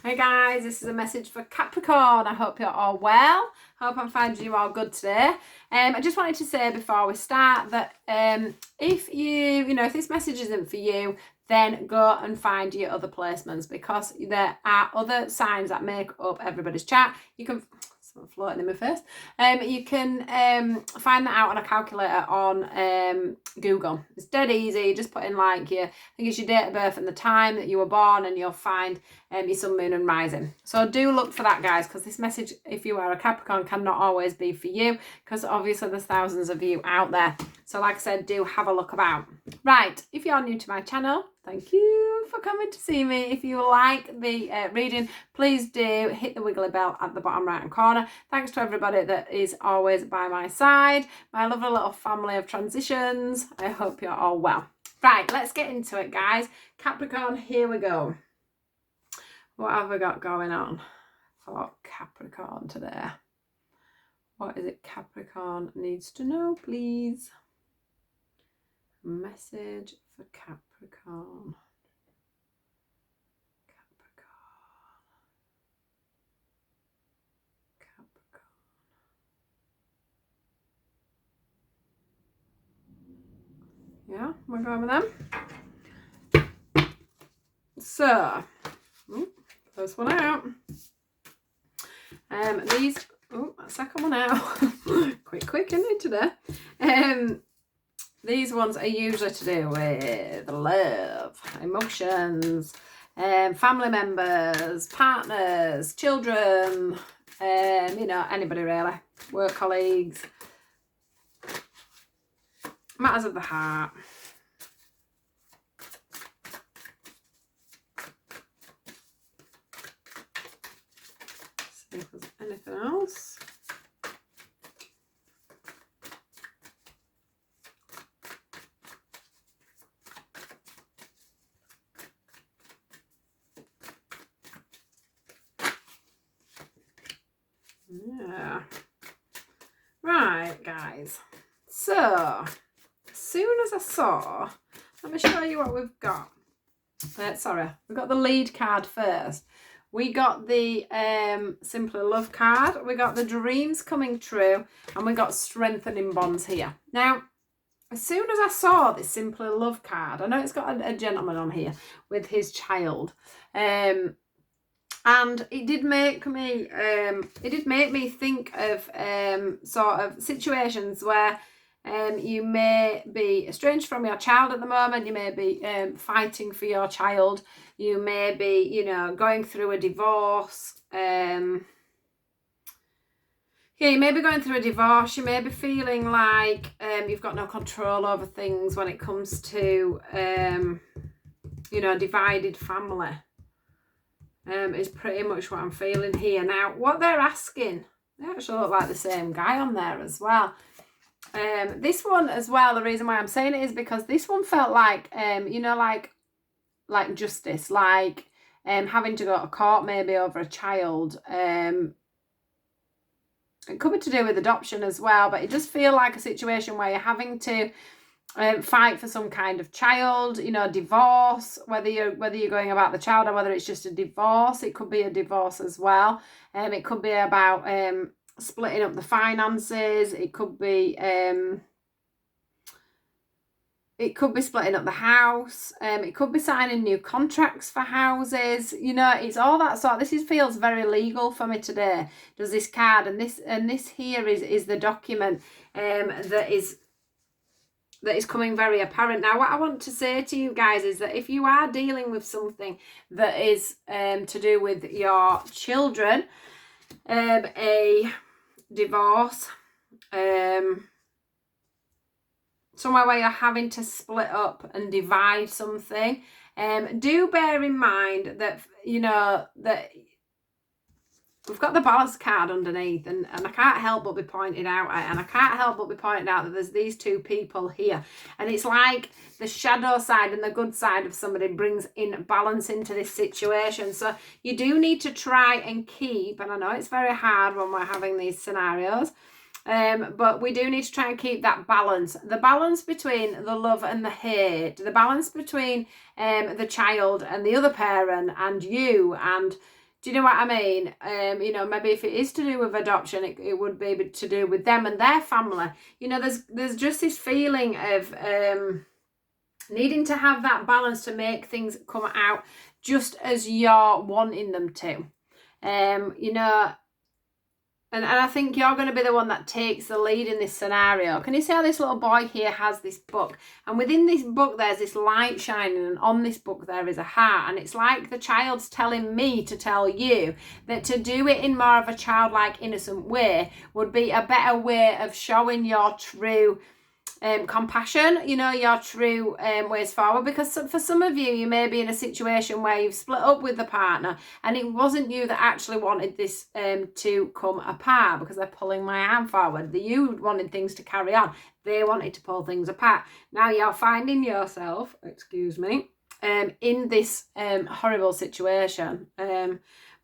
Hey guys, this is a message for Capricorn. I hope you're all well. Hope I'm finding you all good today. I just wanted to say before we start that if if this message isn't for you, then go and find your other placements, because there are other signs that make up everybody's chart. You can floating in my face. You can find that out on a calculator on Google. It's dead easy. Just put in I think it's your date of birth and the time that you were born, and you'll find your sun, moon and rising. So do look for that, guys, because this message, if you are a Capricorn, cannot always be for you, because obviously there's thousands of you out there. So like I said, do have a look about. Right, if you're new to my channel, thank you for coming to see me. If you like the reading, please do hit the wiggly bell at the bottom right hand corner. Thanks to everybody that is always by my side, my lovely little family of transitions. I hope you're all well. Right, let's get into it, guys. Capricorn, here we go. What have we got going on for Capricorn today? What is it Capricorn needs to know, please? Message for Capricorn. Yeah, we're going with them. So, first one out. Second one out. quick, isn't it, today? These ones are usually to do with love, emotions, family members, partners, children, anybody really, work colleagues, matters of the heart. See if there's anything else. Yeah. Right, guys. So, as soon as I saw, let me show you what we've got. We've got the lead card first. We got the Simply Love card. We got the dreams coming true, and we got strengthening bonds here. Now, as soon as I saw this Simply Love card, I know it's got a gentleman on here with his child. And it did make me think of sort of situations where you may be estranged from your child at the moment. You may be fighting for your child. You may be, going through a divorce. You may be going through a divorce. You may be feeling like you've got no control over things when it comes to, a divided family. Is pretty much what I'm feeling here. Now, what they're asking, they actually look like the same guy on there as well. This one as well, the reason why I'm saying it is because this one felt like, like justice, like having to go to court maybe over a child. It could be to do with adoption as well, but it does feel like a situation where you're having to fight for some kind of child, divorce, whether you're going about the child or whether it's just a divorce. It could be a divorce as well. It could be about splitting up the finances. It could be splitting up the house. It could be signing new contracts for houses. It's all that sort. This feels very legal for me today. Does this card, and this here is the document that is coming very apparent. Now, what I want to say to you guys is that if you are dealing with something that is to do with your children, a divorce, somewhere where you're having to split up and divide something, do bear in mind that, that we've got the balance card underneath, and I can't help but be pointing out, that there's these two people here, and it's like the shadow side and the good side of somebody brings in balance into this situation. So you do need to try and keep, and I know it's very hard when we're having these scenarios, but we do need to try and keep that balance, the balance between the love and the hate, the balance between the child and the other parent and you, and Do you know what I mean? You know, maybe if it is to do with adoption, it would be to do with them and their family. You know, there's just this feeling of needing to have that balance to make things come out just as you're wanting them to. You know, and I think you're going to be the one that takes the lead in this scenario. Can you see how this little boy here has this book? And within this book, there's this light shining. And on this book, there is a heart. And it's like the child's telling me to tell you that to do it in more of a childlike, innocent way would be a better way of showing your true compassion, you know, your true ways forward. Because for some of you, you may be in a situation where you've split up with the partner and it wasn't you that actually wanted this to come apart, because they're pulling my arm forward. You wanted things to carry on, they wanted to pull things apart. Now you're finding yourself, excuse me, in this horrible situation.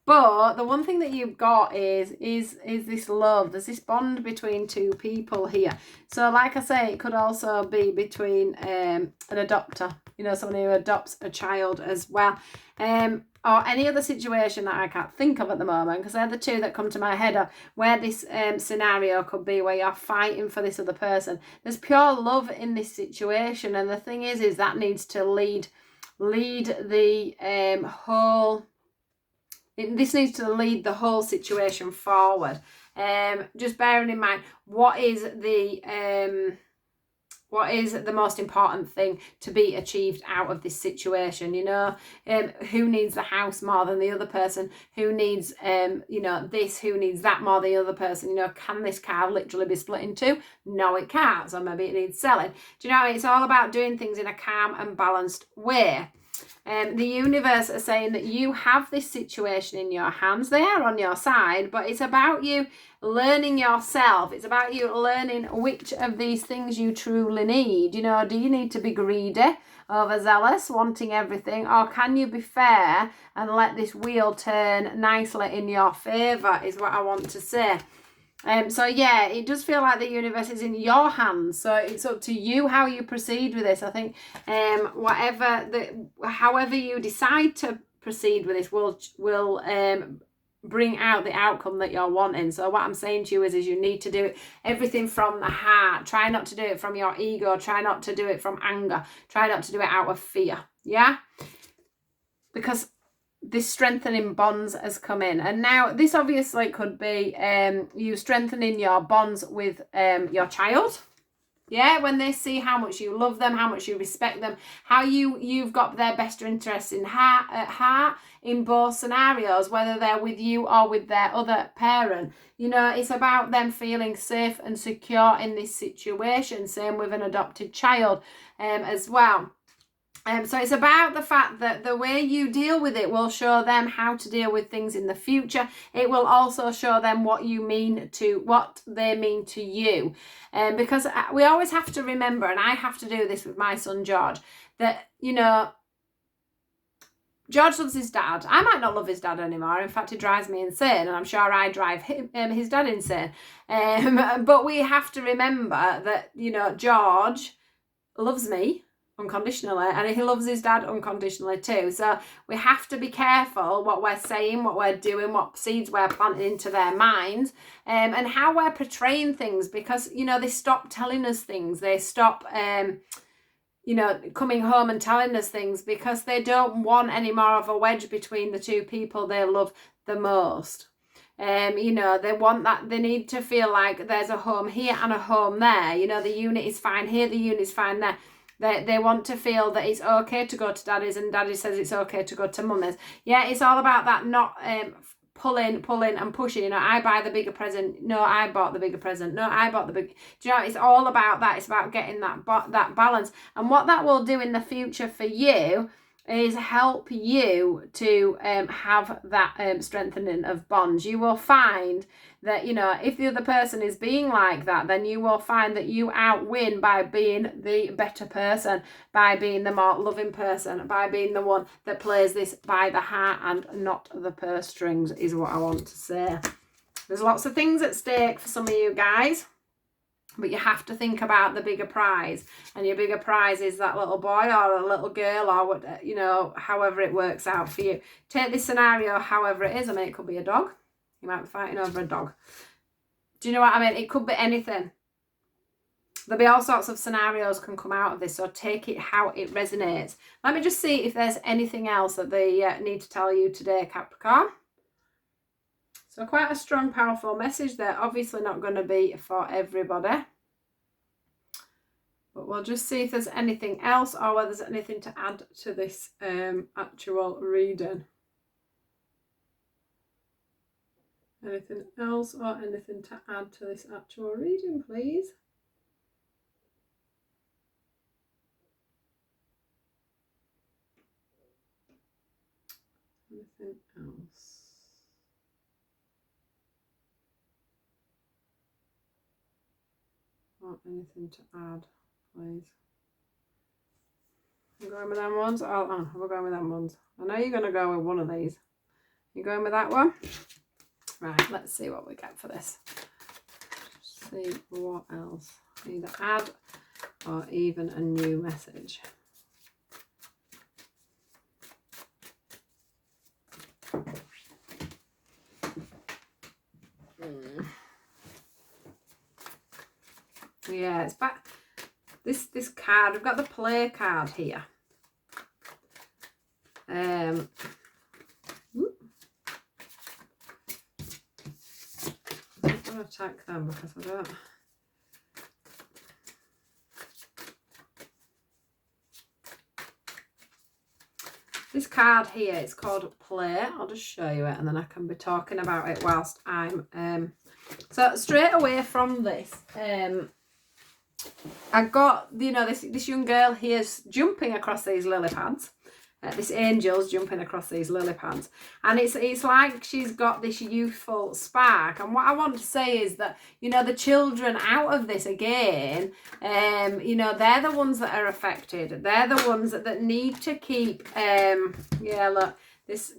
But the one thing that you've got is this love. There's this bond between two people here. So like I say, it could also be between an adopter, you know, someone who adopts a child as well. Or any other situation that I can't think of at the moment, because they're the two that come to my head of where this scenario could be, where you're fighting for this other person. There's pure love in this situation. And the thing is that needs to lead the whole... This needs to lead the whole situation forward. Just bearing in mind, what is the most important thing to be achieved out of this situation? You know, who needs the house more than the other person? Who needs, you know, this? Who needs that more than the other person? You know, can this car literally be split in two? No, it can't. So maybe it needs selling. Do you know, it's all about doing things in a calm and balanced way. The universe are saying that you have this situation in your hands. They are on your side, but it's about you learning yourself. It's about you learning which of these things you truly need. You know, do you need to be greedy, overzealous, wanting everything, or can you be fair and let this wheel turn nicely in your favour, is what I want to say. So yeah, it does feel like the universe is in your hands. So it's up to you how you proceed with this. I think however you decide to proceed with this will bring out the outcome that you're wanting. So what I'm saying to you is you need to do everything from the heart. Try not to do it from your ego. Try not to do it from anger. Try not to do it out of fear. Yeah? Because this strengthening bonds has come in. And now this obviously could be you strengthening your bonds with your child. Yeah, when they see how much you love them, how much you respect them, how you've got their best interests at heart in both scenarios, whether they're with you or with their other parent. You know, it's about them feeling safe and secure in this situation. Same with an adopted child as well. So it's about the fact that the way you deal with it will show them how to deal with things in the future. It will also show them what they mean to you. Because we always have to remember, and I have to do this with my son George, that, you know, George loves his dad. I might not love his dad anymore. In fact, it drives me insane, and I'm sure I drive his dad insane. But we have to remember that, you know, George loves me unconditionally, and he loves his dad unconditionally too. So we have to be careful what we're saying, what we're doing, what seeds we're planting into their minds, and how we're portraying things, because, you know, they stop telling us things. They stop you know, coming home and telling us things, because they don't want any more of a wedge between the two people they love the most. You know, they want that, they need to feel like there's a home here and a home there. You know, the unit is fine here, the unit is fine there. They want to feel that it's okay to go to daddy's, and daddy says it's okay to go to mummy's. Yeah, it's all about that, not pulling and pushing. You know, I buy the bigger present. No, I bought the bigger present. No, I bought the big. Do you know, it's all about that. It's about getting that balance. And what that will do in the future for you is help you to have that strengthening of bonds. You will find that, you know, if the other person is being like that, then you will find that you outwin by being the better person, by being the more loving person, by being the one that plays this by the heart and not the purse strings, is what I want to say. There's lots of things at stake for some of you guys. But you have to think about the bigger prize, and your bigger prize is that little boy or a little girl, or what, you know, however it works out for you. Take this scenario however it is. I mean, it could be a dog. You might be fighting over a dog. Do you know what I mean? It could be anything. There'll be all sorts of scenarios can come out of this, so take it how it resonates. Let me just see if there's anything else that they need to tell you today, Capricorn. So quite a strong, powerful message there. Obviously not going to be for everybody. But we'll just see if there's anything else, or whether there's anything to add to this actual reading. Anything else or anything to add to this actual reading, please? Anything else? Or anything to add, please? You going with them ones? Oh, we're going with them ones. I know you're going to go with one of these. You going with that one? Right, let's see what we get for this. See what else. Either add or even a new message. Yeah, it's back. This card, we've got the play card here. I'm going to attack them because I don't. This card here, it's called Play. I'll just show you it and then I can be talking about it whilst I'm so straight away from this, I got, you know, this young girl here's jumping across these lily pads. This angel's jumping across these lily pads, and it's like she's got this youthful spark. And what I want to say is that, you know, the children out of this again, you know, they're the ones that are affected. They're the ones that need to keep, yeah, look, this.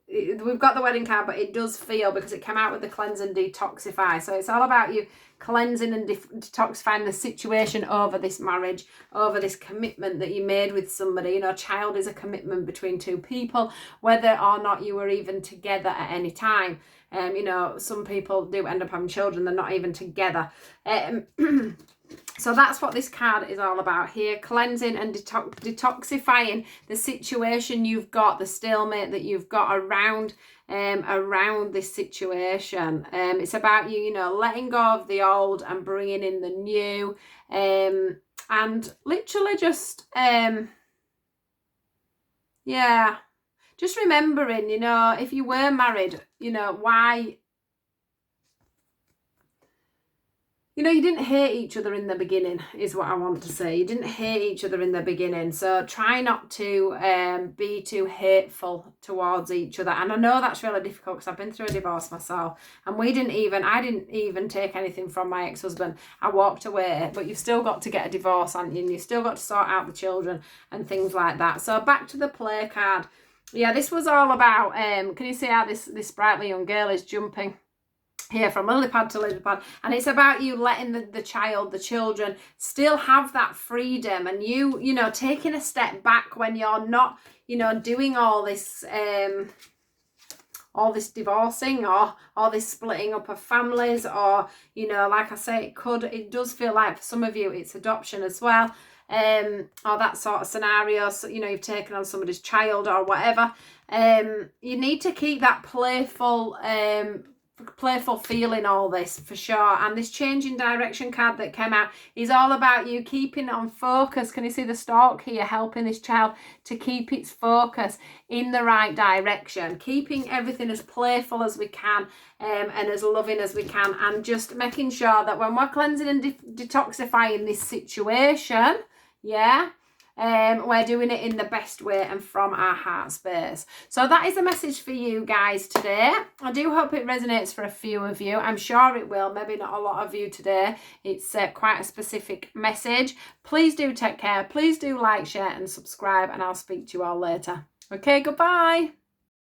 We've got the wedding card, but it does feel, because it came out with the cleanse and detoxify, so it's all about you cleansing and detoxifying the situation over this marriage, over this commitment that you made with somebody. You know, a child is a commitment between two people, whether or not you were even together at any time. You know, some people do end up having children, they're not even together. So that's what this card is all about here, cleansing and detoxifying the situation you've got, the stalemate that you've got around this situation. It's about you, you know, letting go of the old and bringing in the new, and literally just, yeah, just remembering, you know, if you were married, you know, why. You know, you didn't hate each other in the beginning, is what I want to say. You didn't hate each other in the beginning. So try not to be too hateful towards each other. And I know that's really difficult because I've been through a divorce myself. And I didn't even take anything from my ex-husband. I walked away. But you've still got to get a divorce, haven't you? And you've still got to sort out the children and things like that. So back to the play card. Yeah, this was all about, can you see how this sprightly young girl is jumping here from lily pad to lily pad, and it's about you letting the children still have that freedom, and you know, taking a step back when you're not, you know, doing all this divorcing or all this splitting up of families, or, you know, like I say, it does feel like for some of you it's adoption as well, or that sort of scenario. So, you know, you've taken on somebody's child or whatever. You need to keep that playful feeling all this for sure. And this changing direction card that came out is all about you keeping on focus. Can you see the stork here helping this child to keep its focus in the right direction, keeping everything as playful as we can, and as loving as we can, and just making sure that when we're cleansing and detoxifying this situation, yeah, we're doing it in the best way and from our heart space. So that is a message for you guys today. I do hope it resonates for a few of you. I'm sure it will, maybe not a lot of you today. It's quite a specific message. Please do take care. Please do like, share and subscribe, and I'll speak to you all later. Okay, goodbye.